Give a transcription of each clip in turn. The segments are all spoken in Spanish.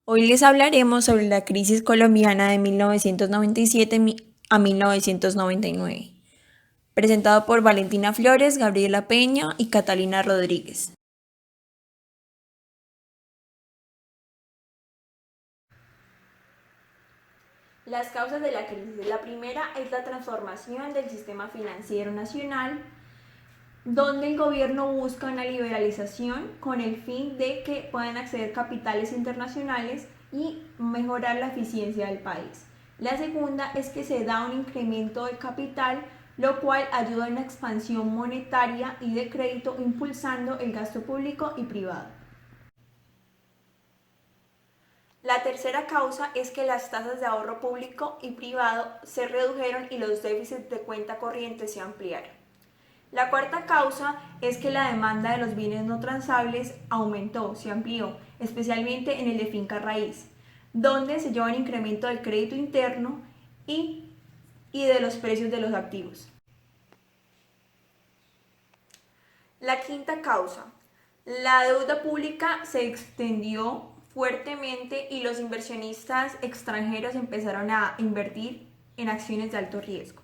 Hoy les hablaremos sobre la crisis colombiana de 1997 a 1999, presentado por Valentina Flores, Gabriela Peña y Catalina Rodríguez. Las causas de la crisis. La primera es la transformación del sistema financiero nacional, donde el gobierno busca una liberalización con el fin de que puedan acceder capitales internacionales y mejorar la eficiencia del país. La segunda es que se da un incremento de capital, lo cual ayuda a una expansión monetaria y de crédito, impulsando el gasto público y privado. La tercera causa es que las tasas de ahorro público y privado se redujeron y los déficits de cuenta corriente se ampliaron. La cuarta causa es que la demanda de los bienes no transables aumentó, se amplió, especialmente en el de finca raíz, donde se lleva un incremento del crédito interno y, de los precios de los activos. La quinta causa, la deuda pública se extendió fuertemente y los inversionistas extranjeros empezaron a invertir en acciones de alto riesgo.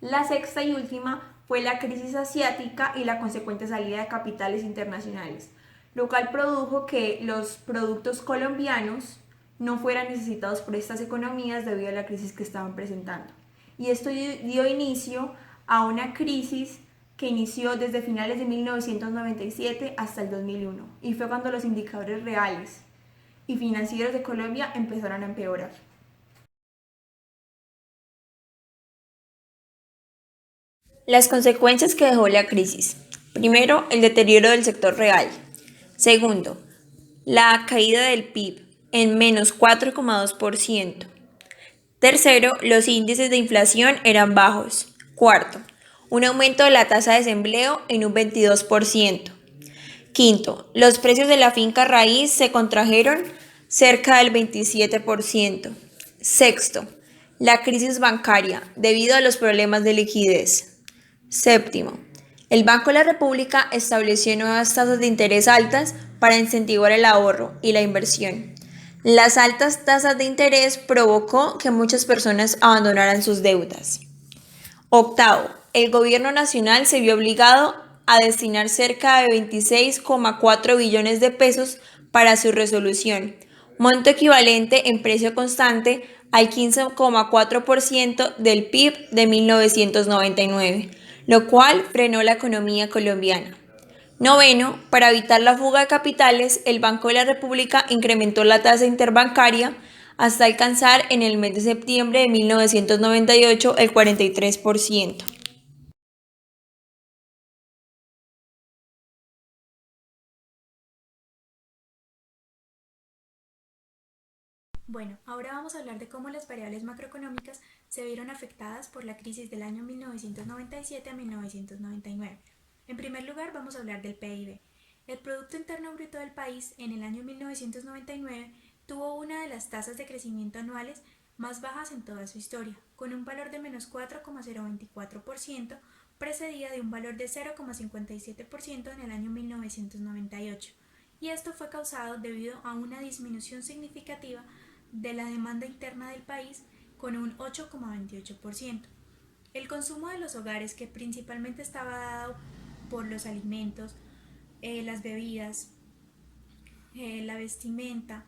La sexta y última fue la crisis asiática y la consecuente salida de capitales internacionales, lo cual produjo que los productos colombianos no fueran necesitados por estas economías debido a la crisis que estaban presentando. Y esto dio inicio a una crisis que inició desde finales de 1997 hasta el 2001, y fue cuando los indicadores reales y financieros de Colombia empezaron a empeorar. Las consecuencias que dejó la crisis. Primero, el deterioro del sector real. Segundo, la caída del PIB en menos 4,2%. Tercero, los índices de inflación eran bajos. Cuarto, un aumento de la tasa de desempleo en un 22%. Quinto, los precios de la finca raíz se contrajeron cerca del 27%. Sexto, la crisis bancaria debido a los problemas de liquidez. Séptimo, el Banco de la República estableció nuevas tasas de interés altas para incentivar el ahorro y la inversión. Las altas tasas de interés provocó que muchas personas abandonaran sus deudas. Octavo, el gobierno nacional se vio obligado a destinar cerca de 26,4 billones de pesos para su resolución, monto equivalente en precio constante al 15,4% del PIB de 1999, lo cual frenó la economía colombiana. Noveno, para evitar la fuga de capitales, el Banco de la República incrementó la tasa interbancaria hasta alcanzar en el mes de septiembre de 1998 el 43%. Bueno, ahora vamos a hablar de cómo las variables macroeconómicas se vieron afectadas por la crisis del año 1997 a 1999. En primer lugar, vamos a hablar del PIB. El Producto Interno Bruto del país en el año 1999 tuvo una de las tasas de crecimiento anuales más bajas en toda su historia, con un valor de menos 4,024%, precedida de un valor de 0,57% en el año 1998. Y esto fue causado debido a una disminución significativa de la demanda interna del país con un 8,28%. El consumo de los hogares, que principalmente estaba dado por los alimentos, las bebidas, la vestimenta,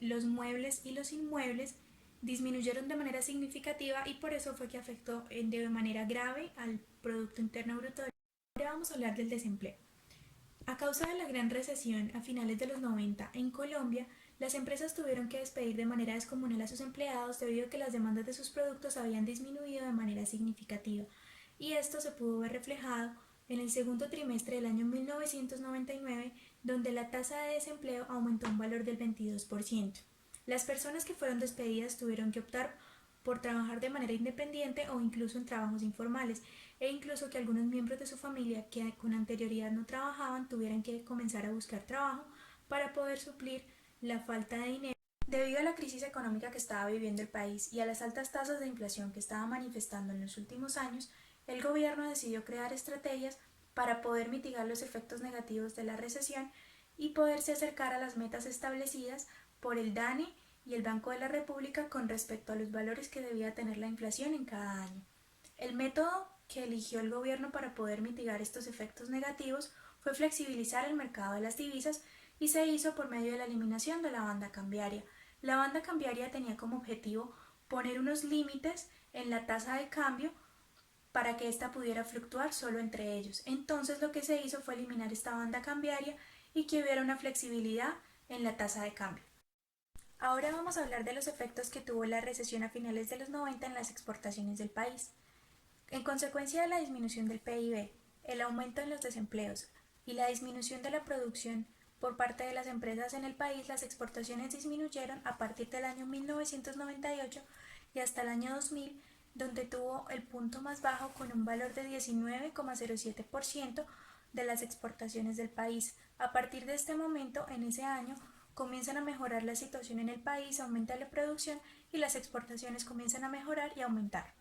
los muebles y los inmuebles, disminuyeron de manera significativa y por eso fue que afectó de manera grave al Producto Interno Bruto. Ahora vamos a hablar del desempleo. A causa de la gran recesión a finales de los 90 en Colombia, las empresas tuvieron que despedir de manera descomunal a sus empleados debido a que las demandas de sus productos habían disminuido de manera significativa, y esto se pudo ver reflejado en el segundo trimestre del año 1999, donde la tasa de desempleo aumentó un valor del 22%. Las personas que fueron despedidas tuvieron que optar por trabajar de manera independiente o incluso en trabajos informales, e incluso que algunos miembros de su familia que con anterioridad no trabajaban tuvieran que comenzar a buscar trabajo para poder suplir la falta de dinero. Debido a la crisis económica que estaba viviendo el país y a las altas tasas de inflación que estaba manifestando en los últimos años, el gobierno decidió crear estrategias para poder mitigar los efectos negativos de la recesión y poderse acercar a las metas establecidas por el DANE y el Banco de la República con respecto a los valores que debía tener la inflación en cada año. El método que eligió el gobierno para poder mitigar estos efectos negativos fue flexibilizar el mercado de las divisas y se hizo por medio de la eliminación de la banda cambiaria. La banda cambiaria tenía como objetivo poner unos límites en la tasa de cambio para que ésta pudiera fluctuar solo entre ellos. Entonces lo que se hizo fue eliminar esta banda cambiaria y que hubiera una flexibilidad en la tasa de cambio. Ahora vamos a hablar de los efectos que tuvo la recesión a finales de los 90 en las exportaciones del país. En consecuencia de la disminución del PIB, el aumento en los desempleos y la disminución de la producción por parte de las empresas en el país, las exportaciones disminuyeron a partir del año 1998 y hasta el año 2000, donde tuvo el punto más bajo con un valor de 19,07% de las exportaciones del país. A partir de este momento, en ese año, comienzan a mejorar la situación en el país, aumenta la producción y las exportaciones comienzan a mejorar y aumentar.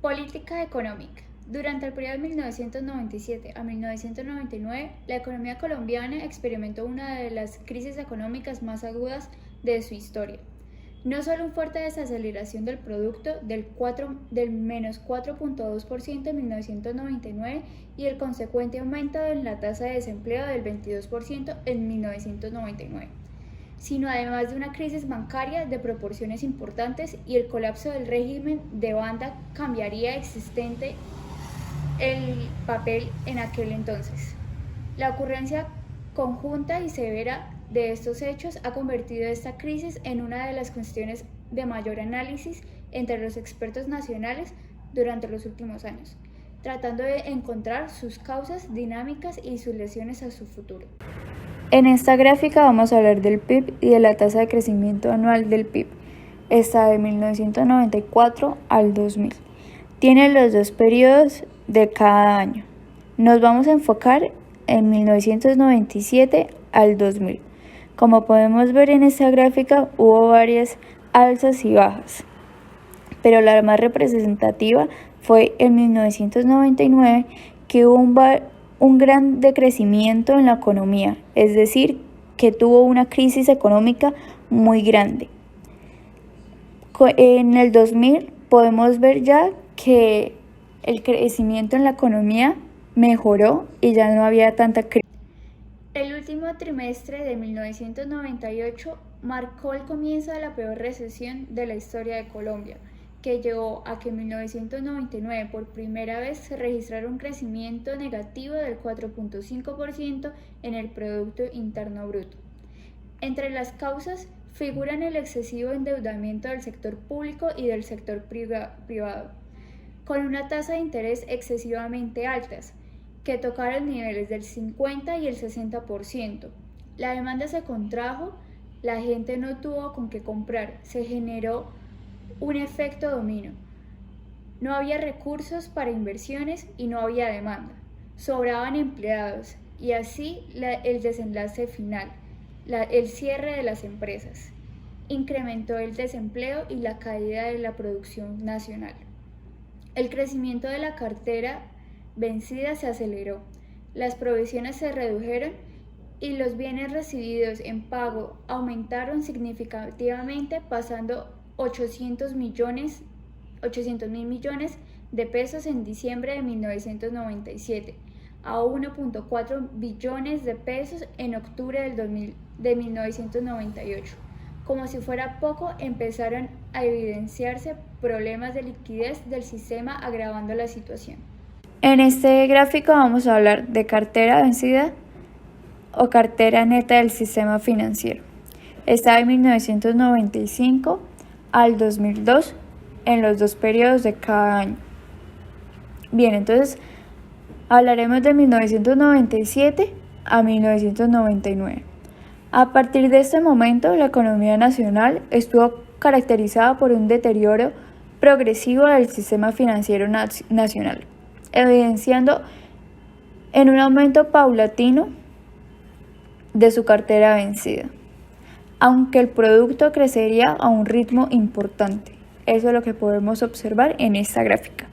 Política económica. Durante el periodo de 1997 a 1999, la economía colombiana experimentó una de las crisis económicas más agudas de su historia. No solo una fuerte desaceleración del producto del menos 4,2% en 1999 y el consecuente aumento en la tasa de desempleo del 22% en 1999, sino además de una crisis bancaria de proporciones importantes y el colapso del régimen de banda cambiaría existente el papel en aquel entonces. La ocurrencia conjunta y severa de estos hechos ha convertido esta crisis en una de las cuestiones de mayor análisis entre los expertos nacionales durante los últimos años, tratando de encontrar sus causas, dinámicas y sus lesiones a su futuro. En esta gráfica vamos a hablar del PIB y de la tasa de crecimiento anual del PIB. Está de 1994 al 2000. Tiene los dos periodos de cada año. Nos vamos a enfocar en 1997 al 2000. Como podemos ver en esta gráfica, hubo varias alzas y bajas, pero la más representativa fue en 1999, que hubo un gran decrecimiento en la economía, es decir, que tuvo una crisis económica muy grande. En el 2000 podemos ver ya que el crecimiento en la economía mejoró y ya no había tanta crisis. El último trimestre de 1998 marcó el comienzo de la peor recesión de la historia de Colombia, que llevó a que en 1999 por primera vez se registrara un crecimiento negativo del 4,5% en el Producto Interno Bruto. Entre las causas figuran el excesivo endeudamiento del sector público y del sector privado, con una tasa de interés excesivamente altas, que tocaron niveles del 50 y el 60%. La demanda se contrajo, la gente no tuvo con qué comprar, se generó un efecto dominó. No había recursos para inversiones y no había demanda. Sobraban empleados y así el desenlace final, el cierre de las empresas. Incrementó el desempleo y la caída de la producción nacional. El crecimiento de la cartera vencida se aceleró, las provisiones se redujeron y los bienes recibidos en pago aumentaron significativamente, pasando 800 mil millones de pesos en diciembre de 1997 a 1,4 billones de pesos en octubre de 1998. Como si fuera poco, empezaron a evidenciarse problemas de liquidez del sistema, agravando la situación. En este gráfico vamos a hablar de cartera vencida o cartera neta del sistema financiero. Está de 1995 al 2002 en los dos periodos de cada año. Bien, entonces hablaremos de 1997 a 1999. A partir de este momento, la economía nacional estuvo caracterizada por un deterioro progresivo del sistema financiero nacional, evidenciando en un aumento paulatino de su cartera vencida, aunque el producto crecería a un ritmo importante. Eso es lo que podemos observar en esta gráfica.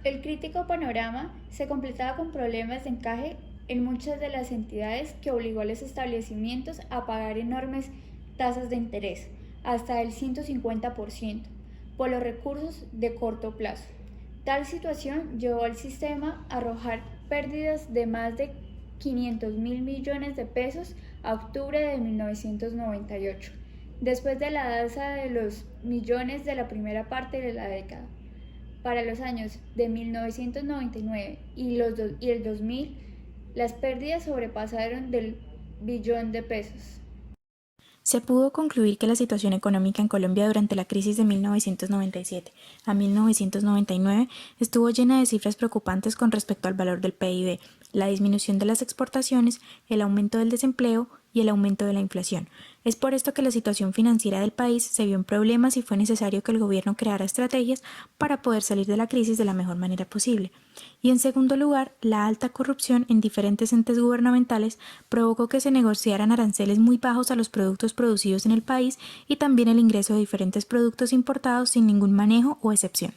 El crítico panorama se completaba con problemas de encaje en muchas de las entidades que obligó a los establecimientos a pagar enormes tasas de interés, hasta el 150%, por los recursos de corto plazo. Tal situación llevó al sistema a arrojar pérdidas de más de 500.000 millones de pesos a octubre de 1998, después de la alza de los millones de la primera parte de la década. Para los años de 1999 y el 2000, las pérdidas sobrepasaron del billón de pesos. Se pudo concluir que la situación económica en Colombia durante la crisis de 1997 a 1999 estuvo llena de cifras preocupantes con respecto al valor del PIB, la disminución de las exportaciones, el aumento del desempleo y el aumento de la inflación. Es por esto que la situación financiera del país se vio en problemas y fue necesario que el gobierno creara estrategias para poder salir de la crisis de la mejor manera posible. Y en segundo lugar, la alta corrupción en diferentes entes gubernamentales provocó que se negociaran aranceles muy bajos a los productos producidos en el país y también el ingreso de diferentes productos importados sin ningún manejo o excepción.